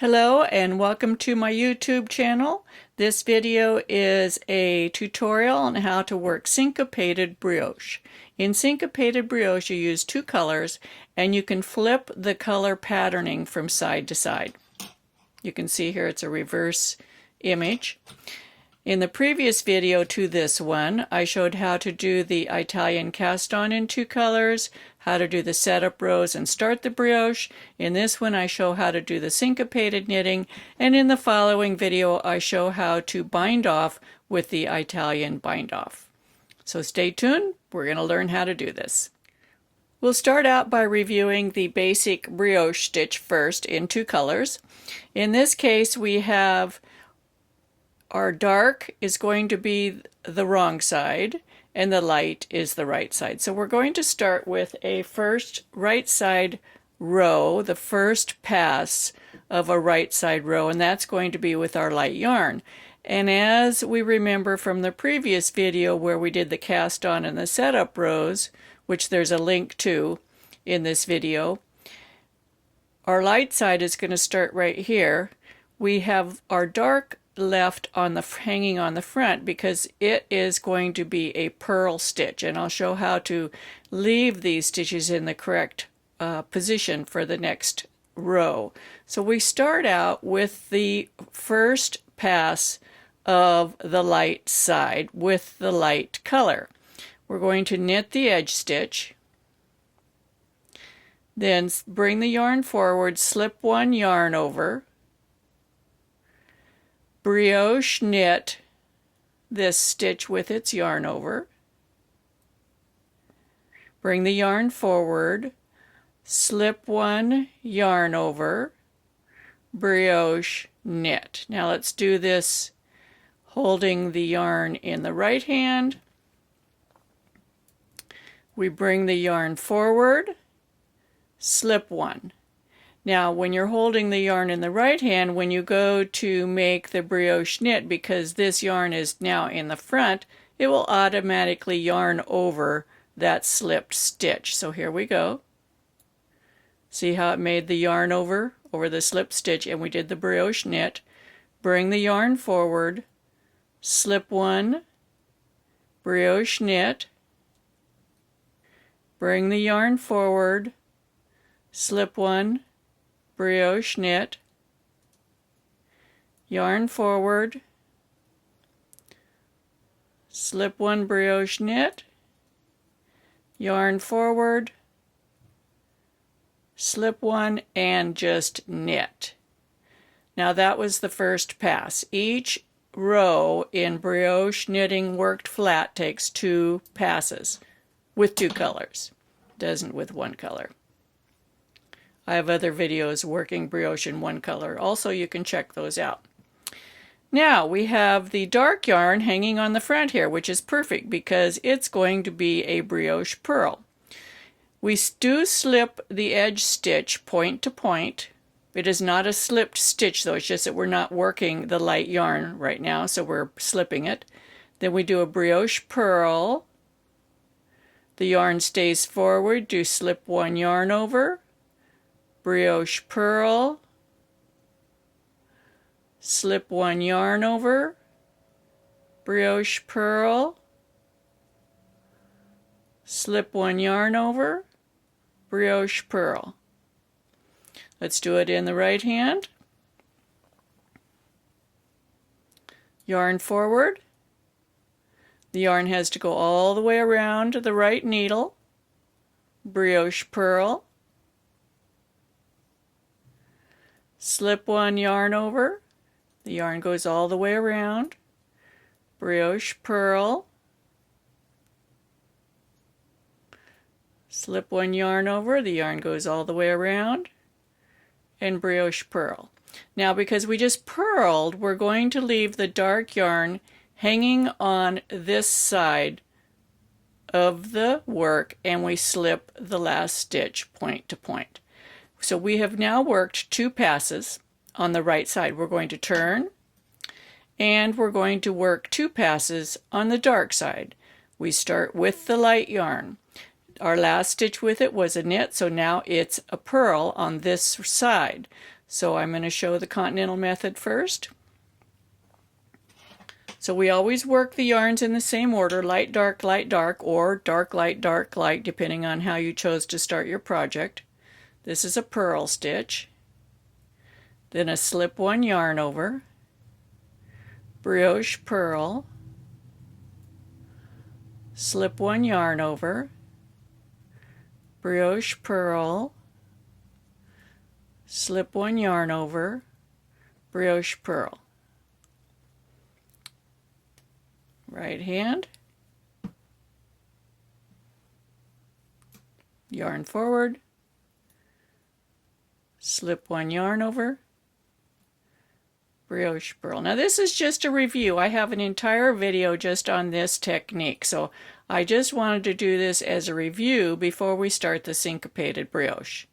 Hello and welcome to my YouTube channel. This video is a tutorial on how to work syncopated brioche. In syncopated brioche you use two colors and you can flip the color patterning from side to side. You can see here it's a reverse image. In the previous video to this one, I showed how to do the Italian cast on in two colors, how to do the setup rows and start the brioche. In this one, I show how to do the syncopated knitting, and in the following video, I show how to bind off with the Italian bind off. So stay tuned, we're going to learn how to do this. We'll start out by reviewing the basic brioche stitch first in two colors. In this case, we have our dark is going to be the wrong side and the light is the right side. So we're going to start with a first right side row, the first pass of a right side row, and that's going to be with our light yarn. And as we remember from the previous video where we did the cast on and the setup rows, which there's a link to in this video, our light side is going to start right here. We have our dark left on the hanging on the front because it is going to be a purl stitch, and I'll show how to leave these stitches in the correct position for the next row. So we start out with the first pass of the light side with the light color. We're going to knit the edge stitch, then bring the yarn forward, slip one yarn over, brioche knit this stitch with its yarn over, bring the yarn forward, slip one yarn over, brioche knit. Now let's do this holding the yarn in the right hand. We bring the yarn forward, slip one. Now, when you're holding the yarn in the right hand, when you go to make the brioche knit, because this yarn is now in the front, it will automatically yarn over that slipped stitch. So here we go. See how it made the yarn over the slipped stitch, and we did the brioche knit. Bring the yarn forward, slip one, brioche knit, bring the yarn forward, slip one, brioche knit, yarn forward, slip one, brioche knit, yarn forward, slip one, and just knit. Now that was the first pass. Each row in brioche knitting worked flat takes two passes with two colors. Doesn't with one color. I have other videos working brioche in one color. Also, you can check those out. Now, we have the dark yarn hanging on the front here, which is perfect because it's going to be a brioche purl. We do slip the edge stitch point to point. It is not a slipped stitch, though. It's just that we're not working the light yarn right now, so we're slipping it. Then we do a brioche purl. The yarn stays forward. Do slip one yarn over, brioche purl, slip one yarn over, brioche purl, slip one yarn over, brioche purl. Let's do it in the right hand. Yarn forward. The yarn has to go all the way around the right needle, brioche purl, slip one yarn over, the yarn goes all the way around, brioche purl, slip one yarn over, the yarn goes all the way around, and brioche purl. Now because we just purled, we're going to leave the dark yarn hanging on this side of the work, and we slip the last stitch point to point. So we have now worked two passes on the right side. We're going to turn and we're going to work two passes on the dark side. We start with the light yarn. Our last stitch with it was a knit, so now it's a purl on this side. So I'm going to show the continental method first. So we always work the yarns in the same order, light, dark, or dark, light, depending on how you chose to start your project. This is a purl stitch, then a slip one yarn over, brioche purl, slip one yarn over, brioche purl, slip one yarn over, brioche purl. Right hand, yarn forward, slip one yarn over, brioche purl. Now this is just a review. I have an entire video just on this technique, so I just wanted to do this as a review before we start the syncopated brioche.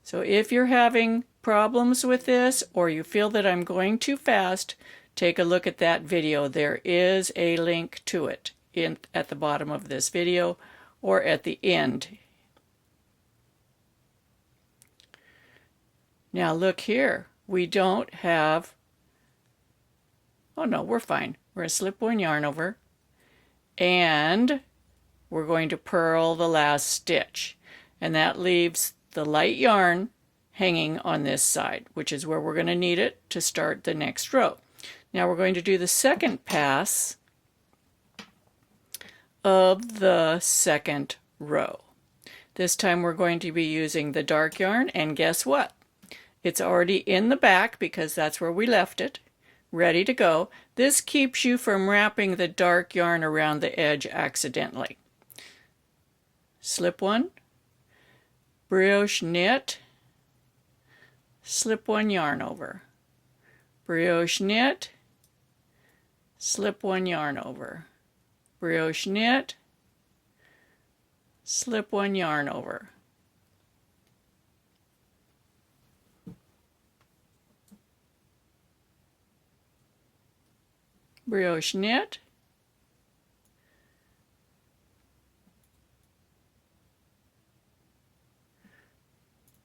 So if you're having problems with this, or you feel that I'm going too fast, take a look at that video. There is a link to it at the bottom of this video or at the end. Now look here, we don't have, oh no, we're fine. We're going to slip one yarn over and we're going to purl the last stitch, and that leaves the light yarn hanging on this side, which is where we're going to need it to start the next row. Now we're going to do the second pass of the second row. This time we're going to be using the dark yarn, and guess what? It's already in the back because that's where we left it, ready to go. This keeps you from wrapping the dark yarn around the edge accidentally. Slip one, brioche knit, slip one yarn over, brioche knit, slip one yarn over, brioche knit, slip one yarn over. Brioche knit,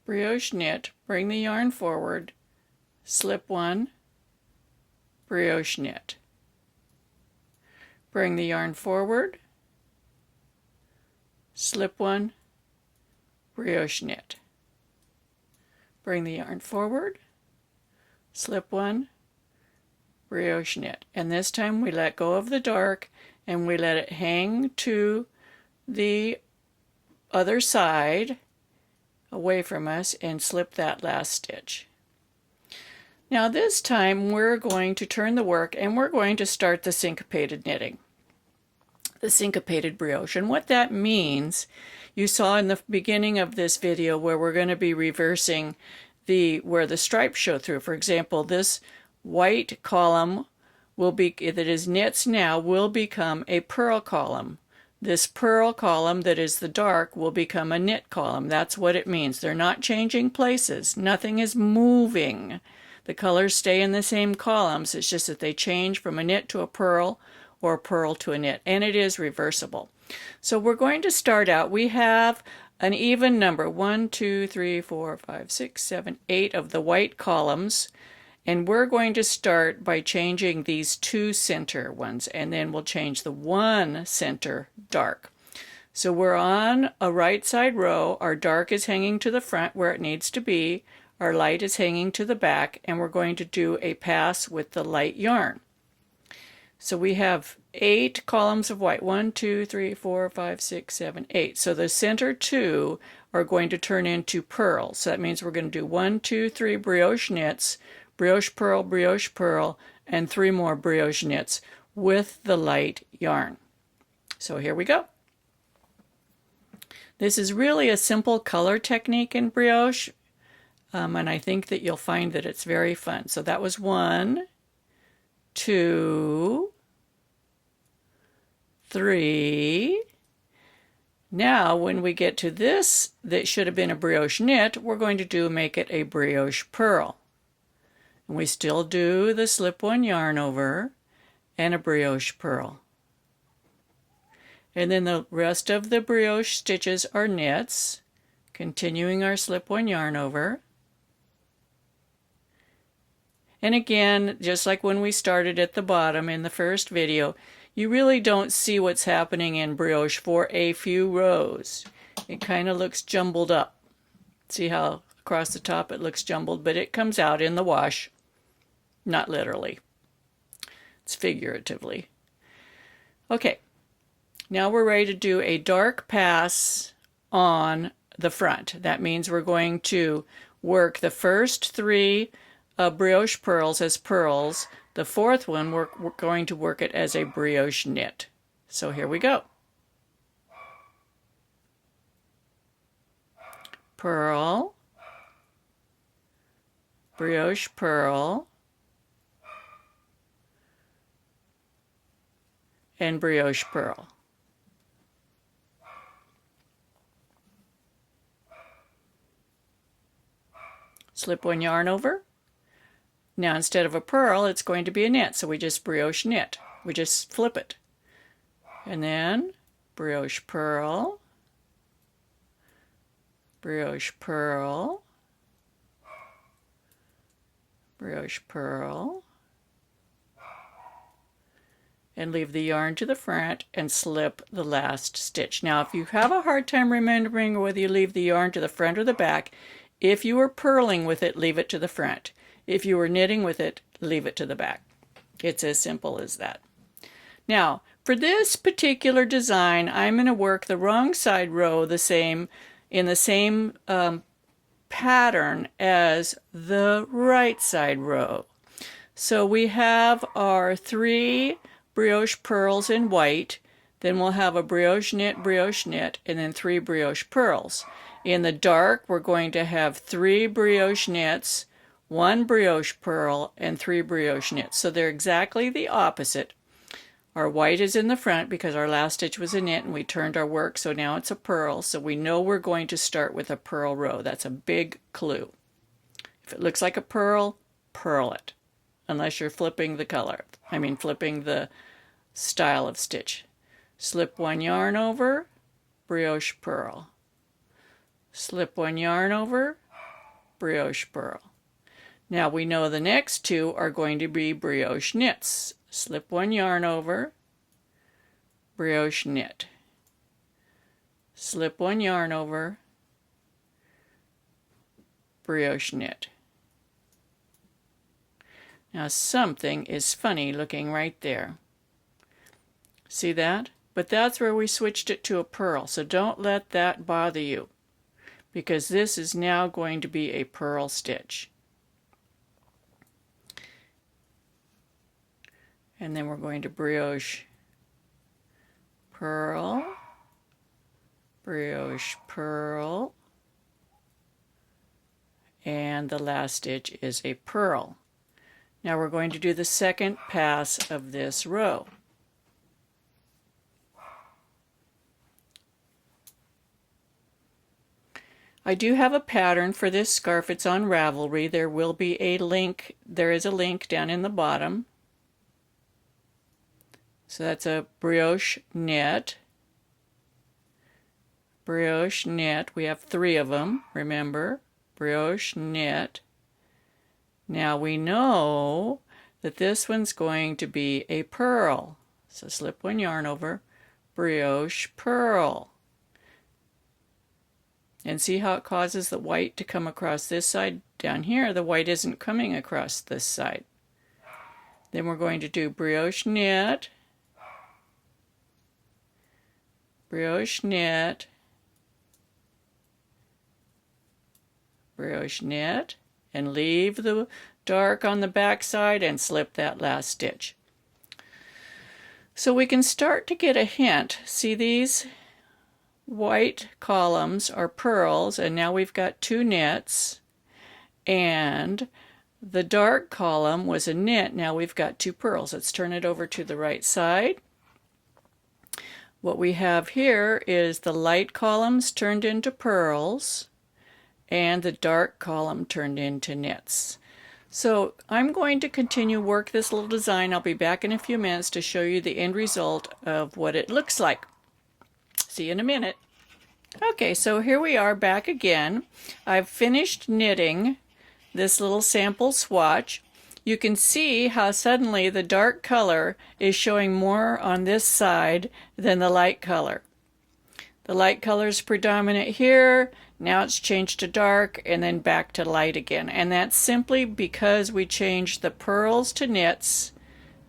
brioche knit, bring the yarn forward, slip one, brioche knit. Bring the yarn forward, slip one, brioche knit. Bring the yarn forward, slip one, brioche knit. And this time we let go of the dark and we let it hang to the other side away from us and slip that last stitch. Now this time we're going to turn the work and we're going to start the syncopated knitting, the syncopated brioche. And what that means, you saw in the beginning of this video where we're going to be reversing where the stripes show through. For example, this white column that is knits now will become a purl column. This purl column that is the dark will become a knit column. That's what it means. They're not changing places. Nothing is moving. The colors stay in the same columns. It's just that they change from a knit to a purl or a purl to a knit, and it is reversible. So we're going to start out. We have an even number, 1, 2, 3, 4, 5, 6, 7, 8 of the white columns, and we're going to start by changing these two center ones, and then we'll change the one center dark. So we're on a right side row. Our dark is hanging to the front where it needs to be. Our light is hanging to the back, and we're going to do a pass with the light yarn. So we have 8 columns of white. 1, 2, 3, 4, 5, 6, 7, 8. So the center 2 are going to turn into purls. So that means we're going to do 1, 2, 3 brioche knits, brioche purl, and 3 more brioche knits with the light yarn. So here we go. This is really a simple color technique in brioche, and I think that you'll find that it's very fun. So that was 1, 2, 3. Now when we get to this that should have been a brioche knit, we're going to make it a brioche purl. And we still do the slip one yarn over and a brioche purl. And then the rest of the brioche stitches are knits, continuing our slip one yarn over, And again, just like when we started at the bottom in the first video, you really don't see what's happening in brioche for a few rows. It kind of looks jumbled up. See how across the top it looks jumbled, but it comes out in the wash. Not literally. It's figuratively. Okay, now we're ready to do a dark pass on the front. That means we're going to work the first 3 brioche pearls as pearls. The 4th one, we're going to work it as a brioche knit. So here we go. Pearl, brioche pearl, and brioche pearl. Slip 1 yarn over. Now instead of a pearl, it's going to be a knit, so we just brioche knit. We just flip it. And then brioche pearl, brioche pearl, brioche pearl, and leave the yarn to the front and slip the last stitch. Now if you have a hard time remembering whether you leave the yarn to the front or the back, if you were purling with it, leave it to the front. If you were knitting with it, leave it to the back. It's as simple as that. Now, for this particular design, I'm going to work the wrong side row the same in the same pattern as the right side row. So we have our 3 brioche pearls in white, then we'll have a brioche knit, and then 3 brioche pearls. In the dark, we're going to have 3 brioche knits, 1 brioche pearl, and 3 brioche knits. So they're exactly the opposite. Our white is in the front because our last stitch was a knit and we turned our work, so now it's a pearl. So we know we're going to start with a purl row. That's a big clue. If it looks like a purl, purl it. Unless you're flipping the color. Flipping the style of stitch. Slip 1 yarn over, brioche pearl. Slip 1 yarn over, brioche pearl. Now we know the next 2 are going to be brioche knits. Slip 1 yarn over, brioche knit. Slip 1 yarn over, brioche knit. Now something is funny looking right there. See that? But that's where we switched it to a purl, so don't let that bother you, because this is now going to be a purl stitch. And then we're going to brioche pearl, brioche pearl, and the last stitch is a purl. Now we're going to do the second pass of this row. I do have a pattern for this scarf. It's on Ravelry. There will be a link. There is a link down in the bottom. So that's a brioche knit. Brioche knit. We have 3 of them, remember. Brioche knit. Now we know that this one's going to be a purl. So slip 1 yarn over, brioche pearl. And see how it causes the white to come across this side? Down here, the white isn't coming across this side. Then we're going to do brioche knit, brioche knit, brioche knit, and leave the dark on the back side and slip that last stitch. So we can start to get a hint. See, these white columns are pearls, and now we've got 2 knits, and the dark column was a knit. Now we've got 2 pearls. Let's turn it over to the right side. What we have here is the light columns turned into pearls and the dark column turned into knits. So I'm going to continue work this little design. I'll be back in a few minutes to show you the end result of what it looks like. See you in a minute. Okay, so here we are back again. I've finished knitting this little sample swatch. you can see how suddenly the dark color is showing more on this side than the light color. The light color is predominant here. Now it's changed to dark and then back to light again. And that's simply because we changed the pearls to knits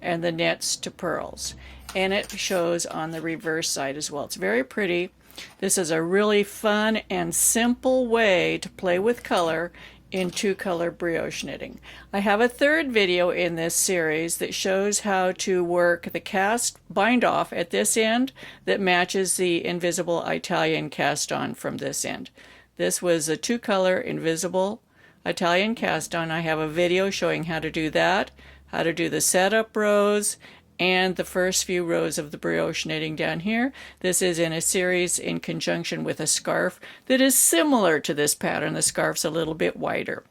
and the knits to pearls. And it shows on the reverse side as well. It's very pretty. This is a really fun and simple way to play with color in two-color brioche knitting. I have a third video in this series that shows how to work the cast bind off at this end that matches the invisible Italian cast on from this end. This was a two-color invisible Italian cast on. I have a video showing how to do that, how to do the setup rows, and the first few rows of the brioche knitting down here. This is in a series in conjunction with a scarf that is similar to this pattern. The scarf's a little bit wider.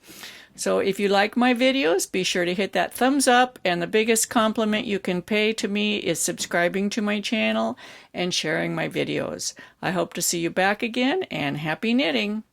So if you like my videos, be sure to hit that thumbs up, and the biggest compliment you can pay to me is subscribing to my channel and sharing my videos. I hope to see you back again, and happy knitting!